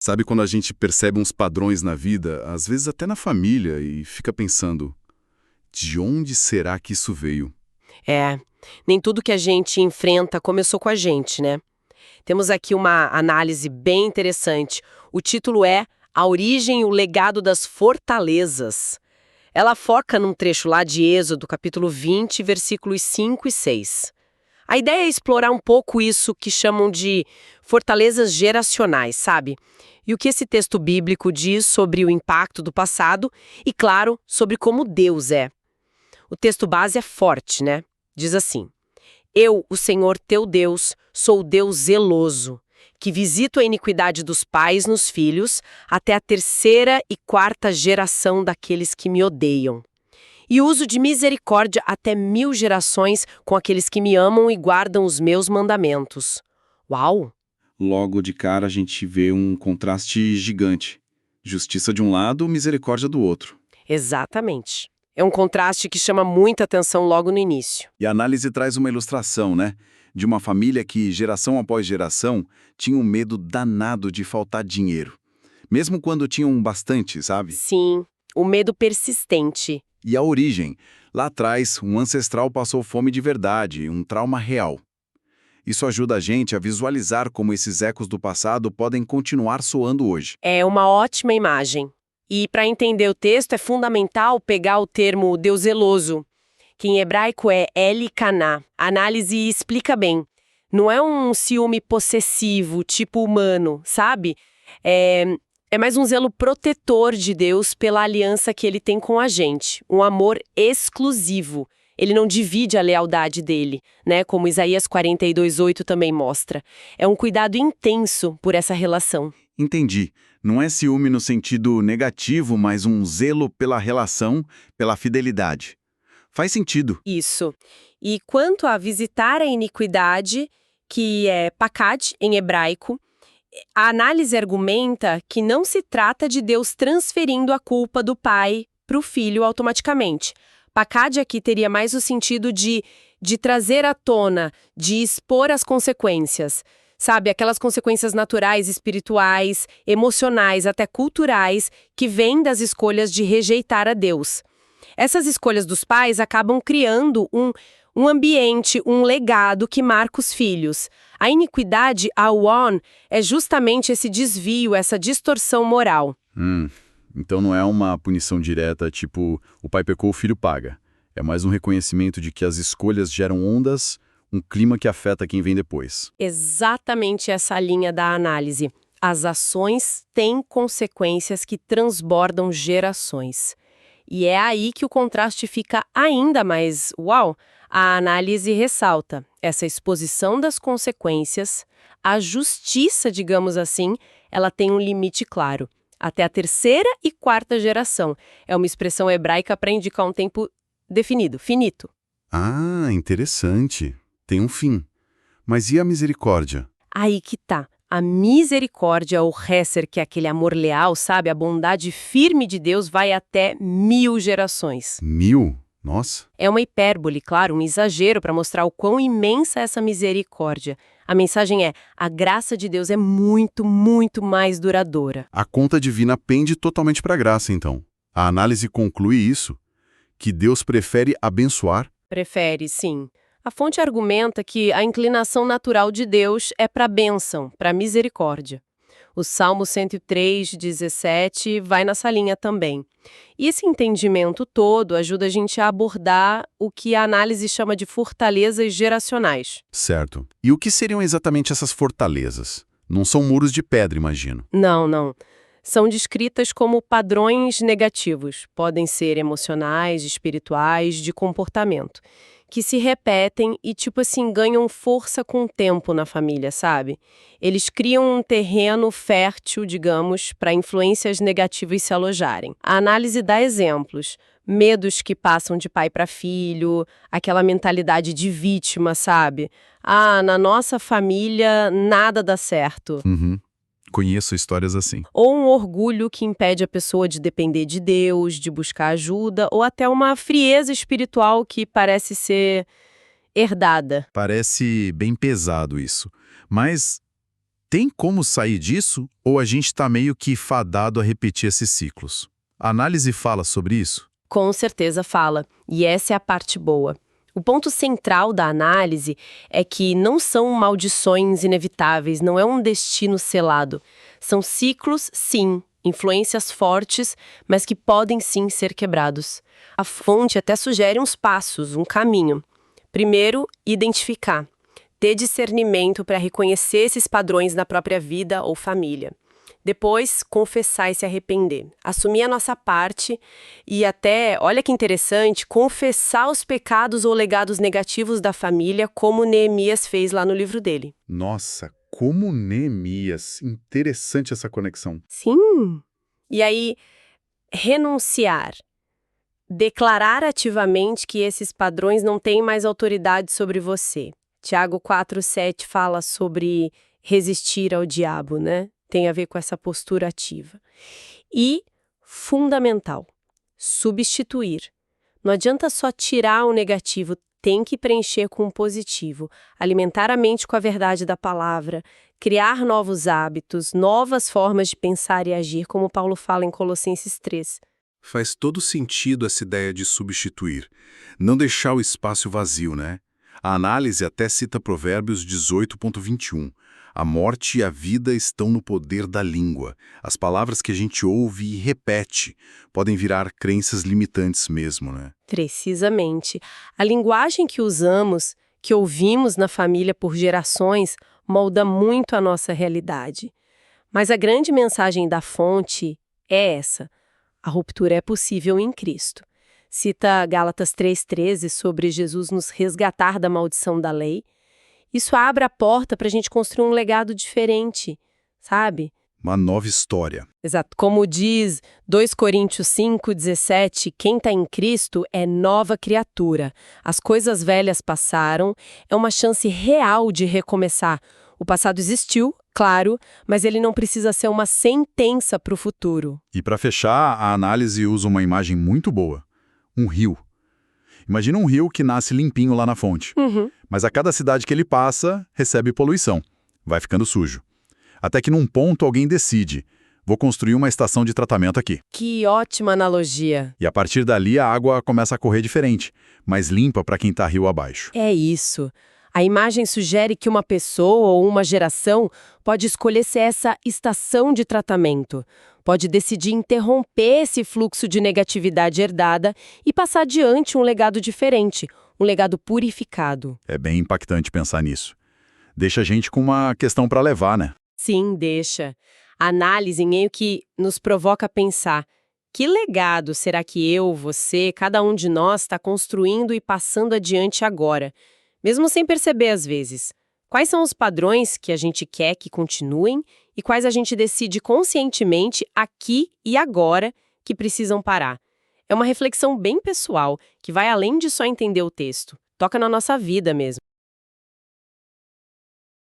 Sabe quando a gente percebe uns padrões na vida, às vezes até na família, e fica pensando, de onde será que isso veio? É, nem tudo que a gente enfrenta começou com a gente, né? Temos aqui uma análise bem interessante. O título é A Origem e o Legado das Fortalezas. Ela foca num trecho lá de Êxodo, capítulo 20, versículos 5 e 6. A ideia é explorar um pouco isso que chamam de fortalezas geracionais, sabe? E o que esse texto bíblico diz sobre o impacto do passado e, claro, sobre como Deus é. O texto base é forte, né? Diz assim: Eu, o Senhor teu Deus, sou o Deus zeloso, que visito a iniquidade dos pais nos filhos até a terceira e quarta geração daqueles que me odeiam. E uso de misericórdia até 1000 gerações com aqueles que me amam e guardam os meus mandamentos. Uau! Logo de cara a gente vê um contraste gigante. Justiça de um lado, misericórdia do outro. Exatamente. É um contraste que chama muita atenção logo no início. E a análise traz uma ilustração, né? De uma família que, geração após geração, tinha um medo danado de faltar dinheiro. Mesmo quando tinham bastante, sabe? Sim, o medo persistente. E a origem. Lá atrás, um ancestral passou fome de verdade, um trauma real. Isso ajuda a gente a visualizar como esses ecos do passado podem continuar soando hoje. É uma ótima imagem. E para entender o texto é fundamental pegar o termo Deus zeloso, que em hebraico é Elikaná. A análise explica bem. Não é um ciúme possessivo, tipo humano, sabe? É mais um zelo protetor de Deus pela aliança que ele tem com a gente. Um amor exclusivo. Ele não divide a lealdade dele, né? Como Isaías 42:8 também mostra. É um cuidado intenso por essa relação. Entendi. Não é ciúme no sentido negativo, mas um zelo pela relação, pela fidelidade. Faz sentido. Isso. E quanto a visitar a iniquidade, que é pakad em hebraico, a análise argumenta que não se trata de Deus transferindo a culpa do pai para o filho automaticamente. Pakad aqui teria mais o sentido de trazer à tona, de expor as consequências. Sabe, aquelas consequências naturais, espirituais, emocionais, até culturais, que vêm das escolhas de rejeitar a Deus. Essas escolhas dos pais acabam criando um ambiente, um legado que marca os filhos. A iniquidade, a on, é justamente esse desvio, essa distorção moral. Então não é uma punição direta, tipo, o pai pecou, o filho paga. É mais um reconhecimento de que as escolhas geram ondas, um clima que afeta quem vem depois. Exatamente essa linha da análise. As ações têm consequências que transbordam gerações. E é aí que o contraste fica ainda mais uau! A análise ressalta essa exposição das consequências, a justiça, digamos assim, ela tem um limite claro. Até a terceira e quarta geração. É uma expressão hebraica para indicar um tempo definido, finito. Ah, interessante. Tem um fim. Mas e a misericórdia? Aí que tá. A misericórdia, ou Hesser, que é aquele amor leal, sabe? A bondade firme de Deus vai até 1000 gerações. 1000? Nossa. É uma hipérbole, claro, um exagero para mostrar o quão imensa é essa misericórdia. A mensagem é: a graça de Deus é muito, muito mais duradoura. A conta divina pende totalmente para a graça, então. A análise conclui isso, que Deus prefere abençoar. Prefere, sim. A fonte argumenta que a inclinação natural de Deus é para a bênção, para a misericórdia. O Salmo 103:17 vai nessa linha também. E esse entendimento todo ajuda a gente a abordar o que a análise chama de fortalezas geracionais. Certo. E o que seriam exatamente essas fortalezas? Não são muros de pedra, imagino. Não. São descritas como padrões negativos. Podem ser emocionais, espirituais, de comportamento, que se repetem e, tipo assim, ganham força com o tempo na família, sabe? Eles criam um terreno fértil, digamos, para influências negativas se alojarem. A análise dá exemplos. Medos que passam de pai para filho, aquela mentalidade de vítima, sabe? Ah, na nossa família nada dá certo. Conheço histórias assim. Ou um orgulho que impede a pessoa de depender de Deus, de buscar ajuda, ou até uma frieza espiritual que parece ser herdada. Parece bem pesado isso. Mas Tem como sair disso ou a gente está meio que fadado a repetir esses ciclos? A análise fala sobre isso? Com certeza fala, e essa é a parte boa. O ponto central da análise é que não são maldições inevitáveis, não é um destino selado. São ciclos, sim, influências fortes, mas que podem sim ser quebrados. A fonte até sugere uns passos, um caminho. Primeiro, identificar. Ter discernimento para reconhecer esses padrões na própria vida ou família. Depois, confessar e se arrepender. Assumir a nossa parte e até, olha que interessante, confessar os pecados ou legados negativos da família, como Neemias fez lá no livro dele. Nossa, como Neemias. Interessante essa conexão. Sim! E aí, renunciar. Declarar ativamente que esses padrões não têm mais autoridade sobre você. Tiago 4,7 fala sobre resistir ao diabo, né? Tem a ver com essa postura ativa. E, fundamental, substituir. Não adianta só tirar o negativo, tem que preencher com o positivo, alimentar a mente com a verdade da palavra, criar novos hábitos, novas formas de pensar e agir, como Paulo fala em Colossenses 3. Faz todo sentido essa ideia de substituir. Não deixar o espaço vazio, né? A análise até cita Provérbios 18,21. A morte e a vida estão no poder da língua. As palavras que a gente ouve e repete podem virar crenças limitantes mesmo, né? Precisamente. A linguagem que usamos, que ouvimos na família por gerações, molda muito a nossa realidade. Mas a grande mensagem da fonte é essa. A ruptura é possível em Cristo. Cita Gálatas 3,13 sobre Jesus nos resgatar da maldição da lei. Isso abre a porta para a gente construir um legado diferente, sabe? Uma nova história. Exato. Como diz 2 Coríntios 5,17, quem está em Cristo é nova criatura. As coisas velhas passaram, é uma chance real de recomeçar. O passado existiu, claro, mas ele não precisa ser uma sentença para o futuro. E para fechar, a análise usa uma imagem muito boa. Um rio. Imagina um rio que nasce limpinho lá na fonte. Mas a cada cidade que ele passa, recebe poluição. Vai ficando sujo. Até que num ponto alguém decide, vou construir uma estação de tratamento aqui. Que ótima analogia. E a partir dali a água começa a correr diferente, mais limpa para quem está rio abaixo. É isso. A imagem sugere que uma pessoa ou uma geração pode escolher ser essa estação de tratamento. Pode decidir interromper esse fluxo de negatividade herdada e passar adiante um legado diferente, um legado purificado. É bem impactante pensar nisso. Deixa a gente com uma questão para levar, né? Sim, deixa. A análise meio que nos provoca a pensar: que legado será que eu, você, cada um de nós está construindo e passando adiante agora? Mesmo sem perceber às vezes. Quais são os padrões que a gente quer que continuem e quais a gente decide conscientemente aqui e agora que precisam parar? É uma reflexão bem pessoal, que vai além de só entender o texto. Toca na nossa vida mesmo.